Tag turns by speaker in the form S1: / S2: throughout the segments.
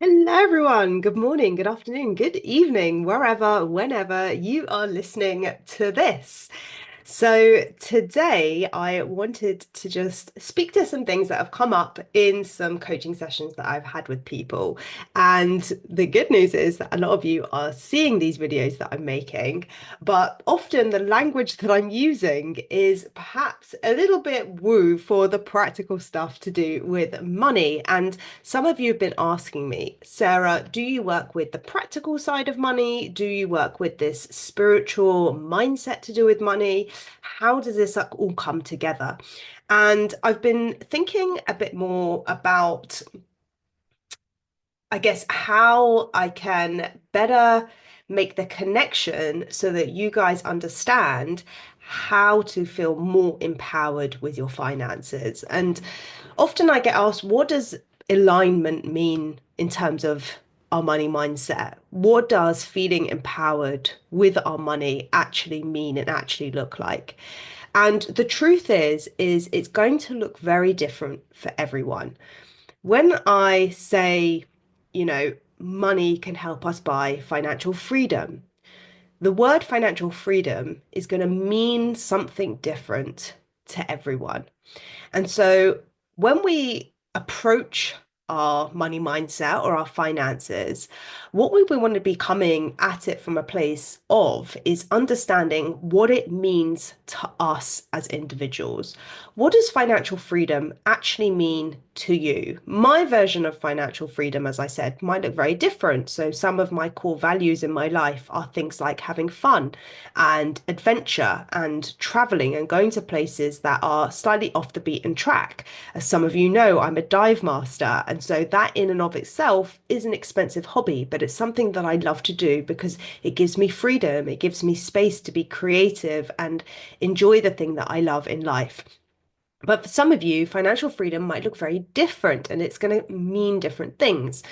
S1: Hello, everyone. Good morning, good afternoon, good evening, wherever, whenever you are listening to this. So, today I wanted to just speak to some things that have come up in some coaching sessions that I've had with people. And the good news is that a lot of you are seeing these videos that I'm making, but often the language that I'm using is perhaps a little bit woo for the practical stuff to do with money. And some of you have been asking me, Sarah, do you work with the practical side of money? Do you work with this spiritual mindset to do with money? How does this all come together? And I've been thinking a bit more about, I guess, how I can better make the connection so that you guys understand how to feel more empowered with your finances. And often I get asked, what does alignment mean in terms of our money mindset? What does feeling empowered with our money actually mean and actually look like? And the truth is it's going to look very different for everyone. When I say, money can help us buy financial freedom, the word financial freedom is going to mean something different to everyone. And so when we approach our money mindset or our finances, what we want to be coming at it from a place of is understanding what it means to us as individuals. What does financial freedom actually mean to you? My version of financial freedom, as I said, might look very different. So some of my core values in my life are things like having fun and adventure and traveling and going to places that are slightly off the beaten track. As some of you know, I'm a dive master, and so that in and of itself is an expensive hobby, but it's something that I love to do because it gives me freedom, it gives me space to be creative and enjoy the thing that I love in life. But for some of you, financial freedom might look very different and it's going to mean different things.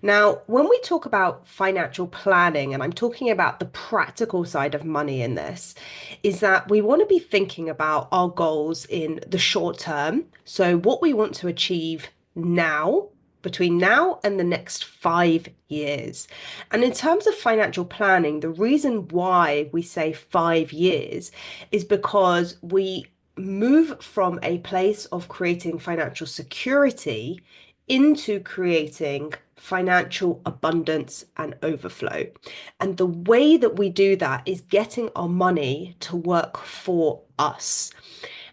S1: Now, when we talk about financial planning, and I'm talking about the practical side of money in this, is that we want to be thinking about our goals in the short term. So, what we want to achieve now, between now and the next 5 years. And in terms of financial planning, the reason why we say 5 years is because we move from a place of creating financial security into creating financial abundance and overflow. And the way that we do that is getting our money to work for us.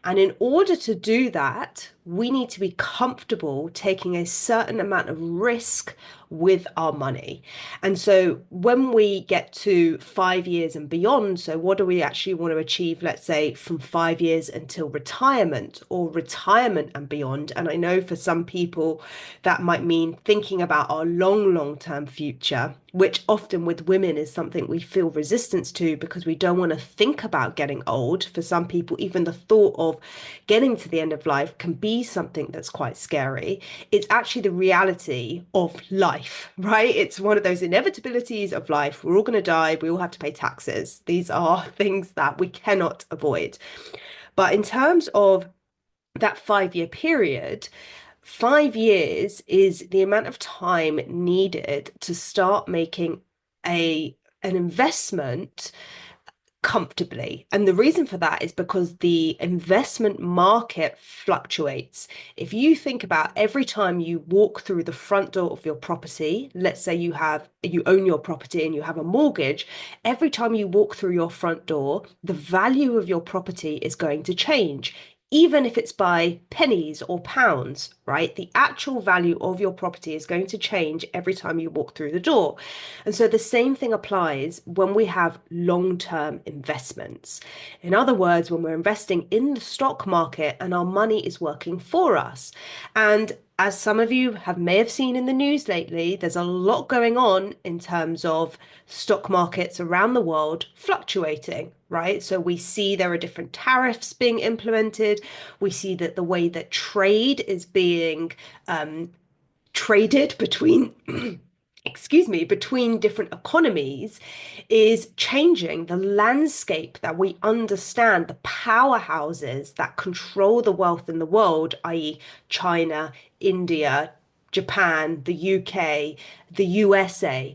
S1: And in order to do that, we need to be comfortable taking a certain amount of risk with our money. And so when we get to 5 years and beyond, so what do we actually want to achieve, let's say, from 5 years until retirement or retirement and beyond? And I know for some people that might mean thinking about our long term future, which often with women is something we feel resistance to because we don't want to think about getting old. For some people, even the thought of getting to the end of life can be something that's quite scary. It's actually the reality of life, right? It's one of those inevitabilities of life. We're all going to die. We all have to pay taxes. These are things that we cannot avoid. But in terms of that 5 year period, 5 years is the amount of time needed to start making an investment comfortably. And the reason for that is because the investment market fluctuates. If you think about every time you walk through the front door of your property, let's say you own your property and you have a mortgage, every time you walk through your front door, the value of your property is going to change. Even if it's by pennies or pounds, right? The actual value of your property is going to change every time you walk through the door. And so the same thing applies when we have long-term investments. In other words, when we're investing in the stock market and our money is working for us. And as some of you may have seen in the news lately, there's a lot going on in terms of stock markets around the world fluctuating, right? So we see there are different tariffs being implemented. We see that the way that trade is being traded between excuse me, between different economies is changing the landscape that we understand, the powerhouses that control the wealth in the world, i.e., China, India, Japan, the UK, the USA,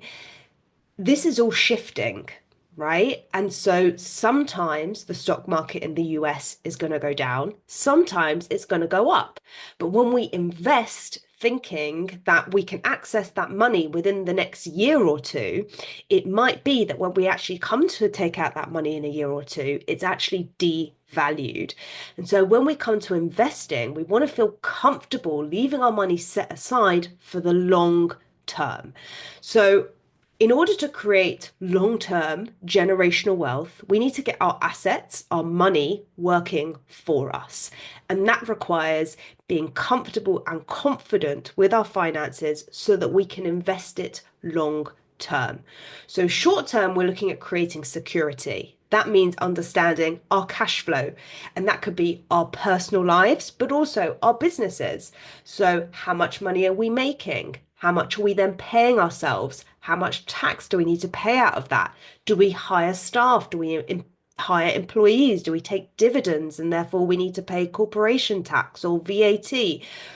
S1: this is all shifting, right? And so sometimes the stock market in the US is going to go down, sometimes it's going to go up. But when we invest thinking that we can access that money within the next year or two, it might be that when we actually come to take out that money in a year or two, it's actually devalued. And so when we come to investing, we want to feel comfortable leaving our money set aside for the long term. So in order to create long-term generational wealth, we need to get our assets, our money working for us. And that requires being comfortable and confident with our finances so that we can invest it long term. So, short term, we're looking at creating security. That means understanding our cash flow, and that could be our personal lives, but also our businesses. So, how much money are we making? How much are we then paying ourselves? How much tax do we need to pay out of that? Do we hire staff? Do we hire employees? Do we take dividends and therefore we need to pay corporation tax or VAT,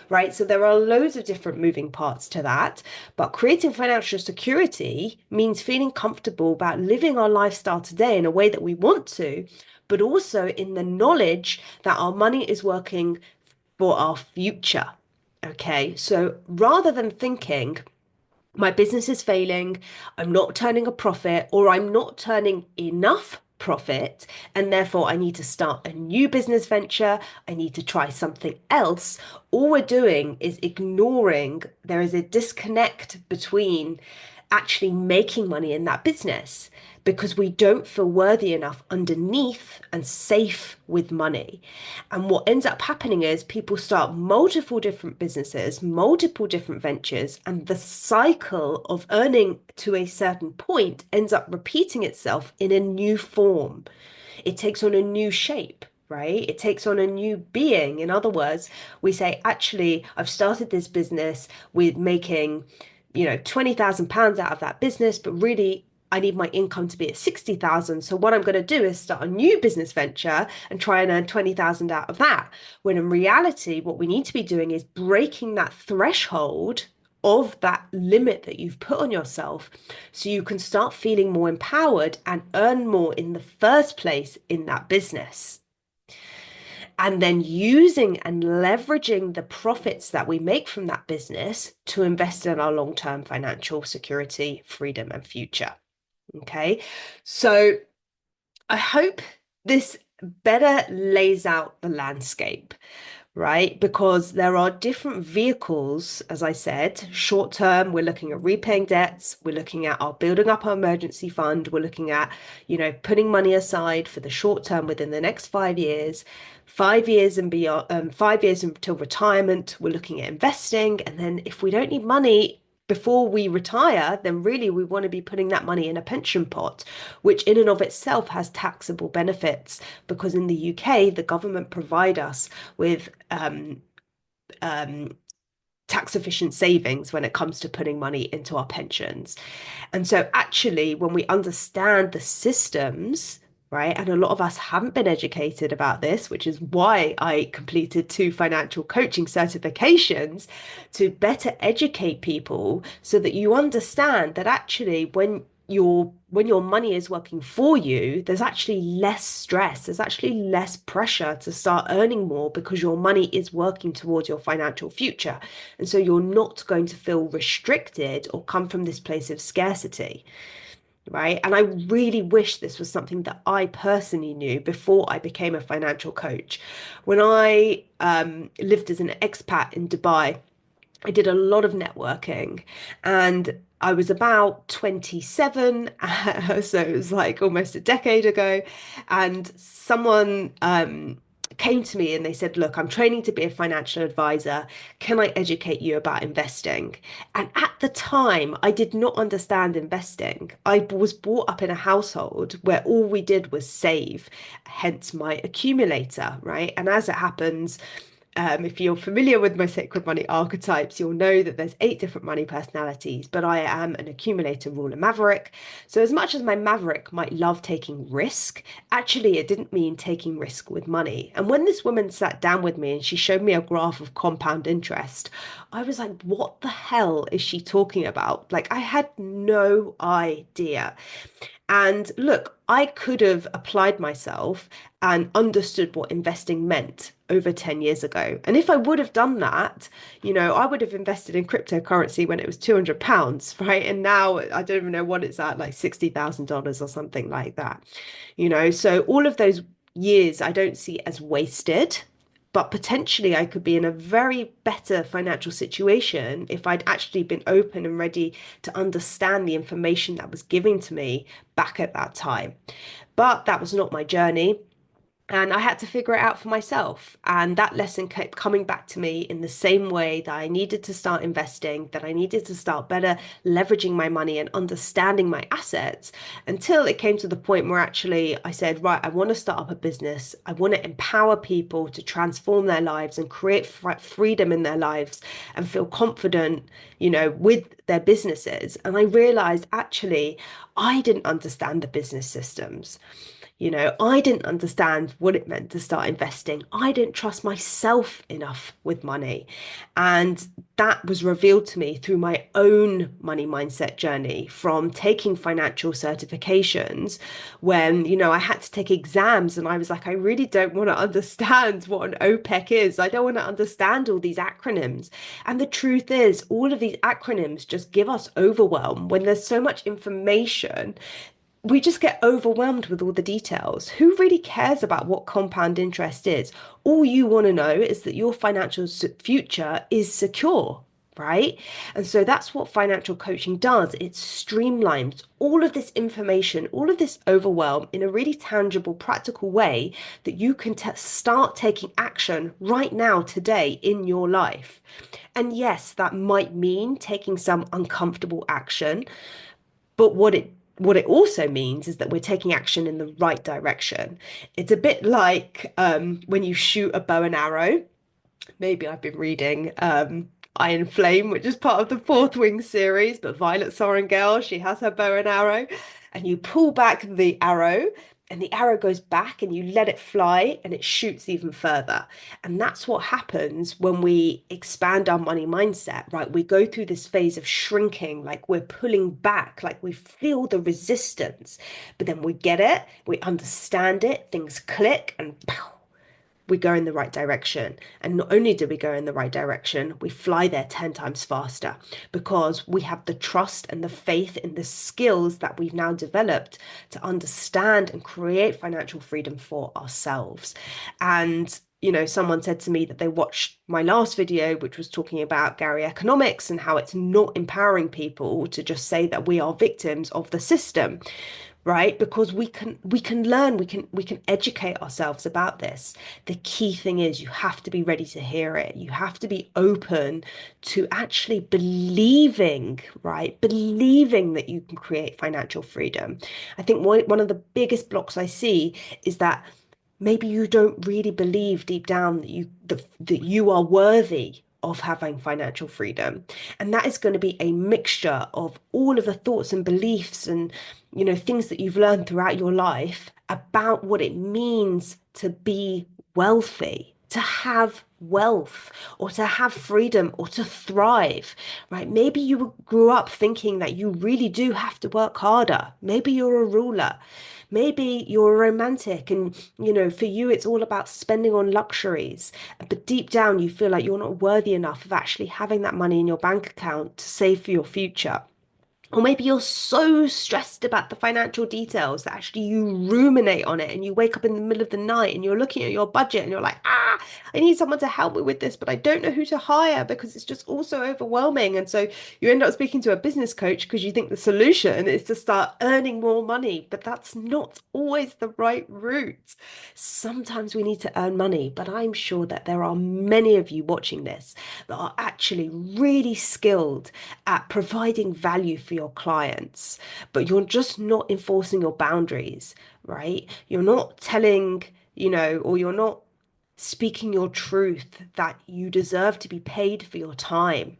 S1: right? So there are loads of different moving parts to that. But creating financial security means feeling comfortable about living our lifestyle today in a way that we want to, but also in the knowledge that our money is working for our future. Okay, so rather than thinking, my business is failing, I'm not turning a profit, or I'm not turning enough profit, and therefore I need to start a new business venture, I need to try something else, all we're doing is ignoring there is a disconnect between actually making money in that business because we don't feel worthy enough underneath and safe with money. And what ends up happening is people start multiple different businesses, multiple different ventures, and the cycle of earning to a certain point ends up repeating itself in a new form. It takes on a new shape. Right? It takes on a new being. In other words, we say, actually, I've started this business with making, £20,000 out of that business, but really I need my income to be at 60,000. So what I'm going to do is start a new business venture and try and earn 20,000 out of that. When in reality, what we need to be doing is breaking that threshold of that limit that you've put on yourself so you can start feeling more empowered and earn more in the first place in that business. And then using and leveraging the profits that we make from that business to invest in our long-term financial security, freedom, and future. Okay, so I hope this better lays out the landscape, right? Because there are different vehicles, as I said, short term, we're looking at repaying debts, we're looking at our building up our emergency fund, we're looking at, putting money aside for the short term within the next 5 years. 5 years and beyond, 5 years until retirement, we're looking at investing. And then if we don't need money before we retire, then really we want to be putting that money in a pension pot, which in and of itself has taxable benefits because in the UK, the government provide us with tax efficient savings when it comes to putting money into our pensions. And so, actually, when we understand the systems, right, and a lot of us haven't been educated about this, which is why I completed 2 financial coaching certifications to better educate people so that you understand that actually, when your money is working for you, there's actually less stress, there's actually less pressure to start earning more because your money is working towards your financial future. And so you're not going to feel restricted or come from this place of scarcity, right? And I really wish this was something that I personally knew before I became a financial coach. When I lived as an expat in Dubai, I did a lot of networking and I was about 27, so it was like almost a decade ago. And someone came to me and they said, look, I'm training to be a financial advisor. Can I educate you about investing? And at the time, I did not understand investing. I was brought up in a household where all we did was save, hence my accumulator, right? And as it happens, If you're familiar with my sacred money archetypes, you'll know that there's 8 different money personalities, but I am an accumulator, ruler, maverick. So, as much as my maverick might love taking risk, actually, it didn't mean taking risk with money. And when this woman sat down with me and she showed me a graph of compound interest, I was like, what the hell is she talking about? Like, I had no idea. And look, I could have applied myself and understood what investing meant over 10 years ago. And if I would have done that, I would have invested in cryptocurrency when it was £200, right? And now I don't even know what it's at, like $60,000 or something like that. So all of those years I don't see as wasted, but potentially I could be in a very better financial situation if I'd actually been open and ready to understand the information that was given to me back at that time. But that was not my journey. And I had to figure it out for myself. And that lesson kept coming back to me in the same way that I needed to start investing, that I needed to start better leveraging my money and understanding my assets until it came to the point where actually I said, right, I want to start up a business. I want to empower people to transform their lives and create freedom in their lives and feel confident, with their businesses. And I realized actually I didn't understand the business systems. I didn't understand what it meant to start investing. I didn't trust myself enough with money. And that was revealed to me through my own money mindset journey from taking financial certifications when, I had to take exams and I was like, I really don't want to understand what an OPEC is. I don't want to understand all these acronyms. And the truth is, all of these acronyms just give us overwhelm when there's so much information. We just get overwhelmed with all the details. Who really cares about what compound interest is? All you want to know is that your financial future is secure, right? And so that's what financial coaching does. It streamlines all of this information, all of this overwhelm in a really tangible, practical way that you can start taking action right now, today in your life. And yes, that might mean taking some uncomfortable action. But what it also means is that we're taking action in the right direction. It's a bit like when you shoot a bow and arrow. Maybe I've been reading Iron Flame, which is part of the Fourth Wing series, but Violet Sorrengail, she has her bow and arrow, and you pull back the arrow, and the arrow goes back, and you let it fly, and it shoots even further. And that's what happens when we expand our money mindset, right? We go through this phase of shrinking, like we're pulling back, like we feel the resistance, but then we get it, we understand it, things click, and pow, we go in the right direction. And not only do we go in the right direction, we fly there 10 times faster because we have the trust and the faith in the skills that we've now developed to understand and create financial freedom for ourselves. And someone said to me that they watched my last video, which was talking about Gary economics and how it's not empowering people to just say that we are victims of the system, right? Because we can learn, we can educate ourselves about this. The key thing is you have to be ready to hear it. You have to be open to actually believing, right? Believing that you can create financial freedom. I think one of the biggest blocks I see is that maybe you don't really believe deep down that you are worthy of having financial freedom. And that is going to be a mixture of all of the thoughts and beliefs and, things that you've learned throughout your life about what it means to be wealthy, to have wealth, or to have freedom, or to thrive, right? Maybe you grew up thinking that you really do have to work harder. Maybe you're a ruler. Maybe you're a romantic and, for you, it's all about spending on luxuries. But deep down, you feel like you're not worthy enough of actually having that money in your bank account to save for your future. Or maybe you're so stressed about the financial details that actually you ruminate on it and you wake up in the middle of the night and you're looking at your budget and you're like, I need someone to help me with this, but I don't know who to hire because it's just all so overwhelming. And so you end up speaking to a business coach because you think the solution is to start earning more money, but that's not always the right route. Sometimes we need to earn money, but I'm sure that there are many of you watching this that are actually really skilled at providing value for your clients, but you're just not enforcing your boundaries, right? You're not telling, or you're not speaking your truth, that you deserve to be paid for your time,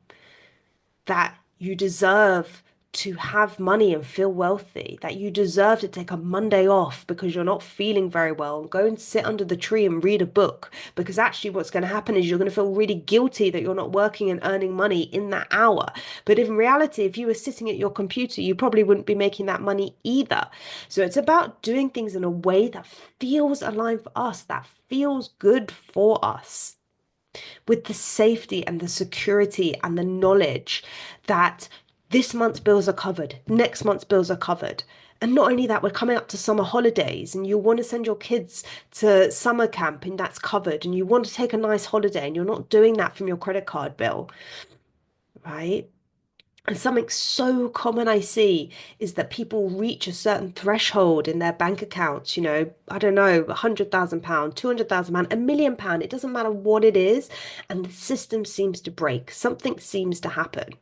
S1: that you deserve to have money and feel wealthy, that you deserve to take a Monday off because you're not feeling very well and go and sit under the tree and read a book. Because actually, what's going to happen is you're going to feel really guilty that you're not working and earning money in that hour. But in reality, if you were sitting at your computer, you probably wouldn't be making that money either. So it's about doing things in a way that feels aligned for us, that feels good for us, with the safety and the security and the knowledge that this month's bills are covered, next month's bills are covered. And not only that, we're coming up to summer holidays and you want to send your kids to summer camp and that's covered, and you want to take a nice holiday and you're not doing that from your credit card bill, right? And something so common I see is that people reach a certain threshold in their bank accounts, I don't know, £100,000, £200,000, £1 million, it doesn't matter what it is, and the system seems to break. Something seems to happen.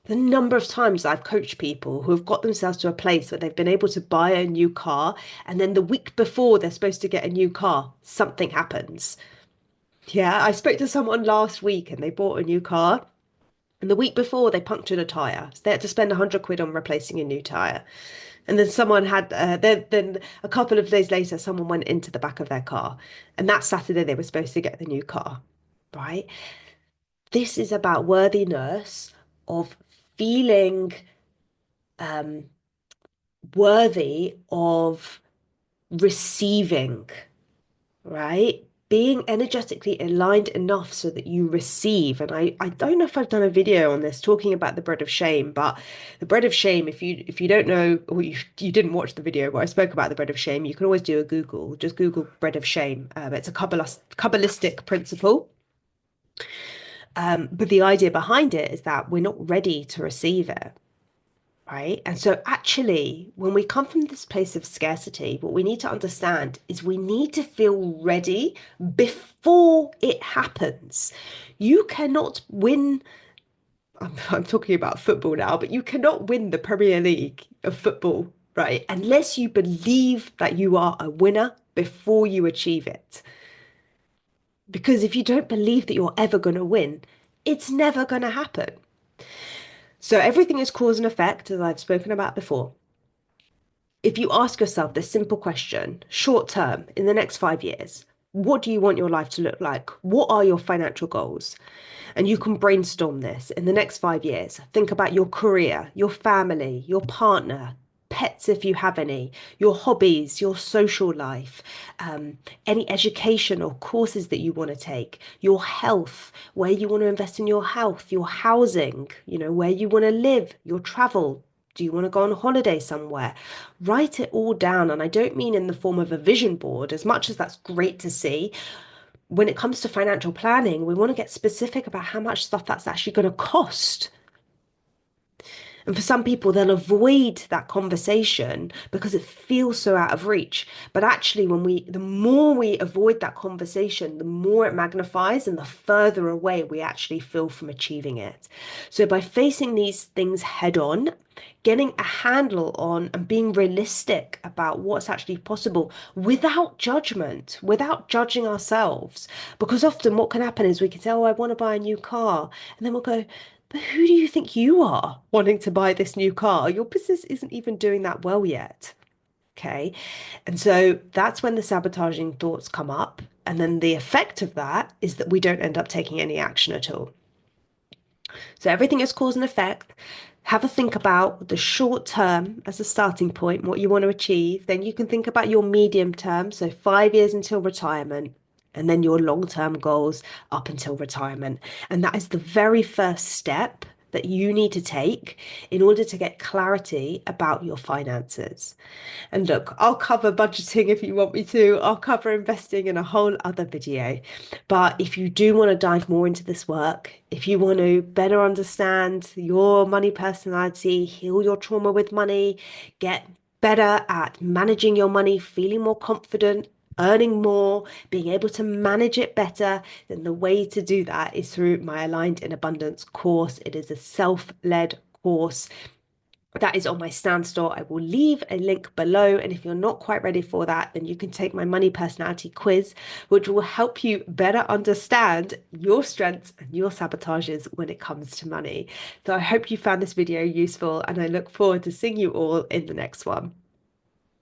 S1: The number of times I've coached people who have got themselves to a place where they've been able to buy a new car, and then the week before they're supposed to get a new car, something happens. Yeah, I spoke to someone last week and they bought a new car. And the week before, they punctured a tyre. So they had to spend 100 quid on replacing a new tyre. And then someone had, then a couple of days later, someone went into the back of their car. And that Saturday, they were supposed to get the new car, right? This is about worthiness of feeling um, worthy of receiving, right? Being energetically aligned enough so that you receive. And I don't know if I've done a video on this talking about the bread of shame, but the bread of shame, if you don't know, or you didn't watch the video where I spoke about the bread of shame, you can always do a Google. Just Google bread of shame. It's a Kabbalistic principle. But the idea behind it is that we're not ready to receive it. Right. And so, actually, when we come from this place of scarcity, what we need to understand is we need to feel ready before it happens. You cannot win. I'm talking about football now, but you cannot win the Premier League of football, right? Unless you believe that you are a winner before you achieve it. Because if you don't believe that you're ever going to win, it's never going to happen. So, everything is cause and effect, as I've spoken about before. If you ask yourself this simple question, short term, in the next 5 years, what do you want your life to look like? What are your financial goals? And you can brainstorm this in the next 5 years. Think about your career, your family, your partner, pets if you have any, your hobbies, your social life, any education or courses that you want to take, your health, where you want to invest in your health, your housing, where you want to live, your travel. Do you want to go on holiday somewhere? Write it all down. And I don't mean in the form of a vision board, as much as that's great to see. When it comes to financial planning, we want to get specific about how much stuff that's actually going to cost. And for some people, they'll avoid that conversation because it feels so out of reach. But actually, the more we avoid that conversation, the more it magnifies and the further away we actually feel from achieving it. So by facing these things head on, getting a handle on and being realistic about what's actually possible without judgment, without judging ourselves. Because often what can happen is we can say, oh, I want to buy a new car. And then we'll go, but who do you think you are wanting to buy this new car? Your business isn't even doing that well yet. Okay. And so that's when the sabotaging thoughts come up. And then the effect of that is that we don't end up taking any action at all. So everything is cause and effect. Have a think about the short term as a starting point, what you want to achieve. Then you can think about your medium term, so 5 years until retirement, and then your long-term goals up until retirement. And that is the very first step that you need to take in order to get clarity about your finances. And look, I'll cover budgeting if you want me to. I'll cover investing in a whole other video. But if you do want to dive more into this work, if you want to better understand your money personality, heal your trauma with money, get better at managing your money, feeling more confident, earning more, being able to manage it better, then the way to do that is through my Aligned in Abundance course. It is a self-led course. That is on my Stan store. I will leave a link below. And if you're not quite ready for that, then you can take my money personality quiz, which will help you better understand your strengths and your sabotages when it comes to money. So I hope you found this video useful, and I look forward to seeing you all in the next one.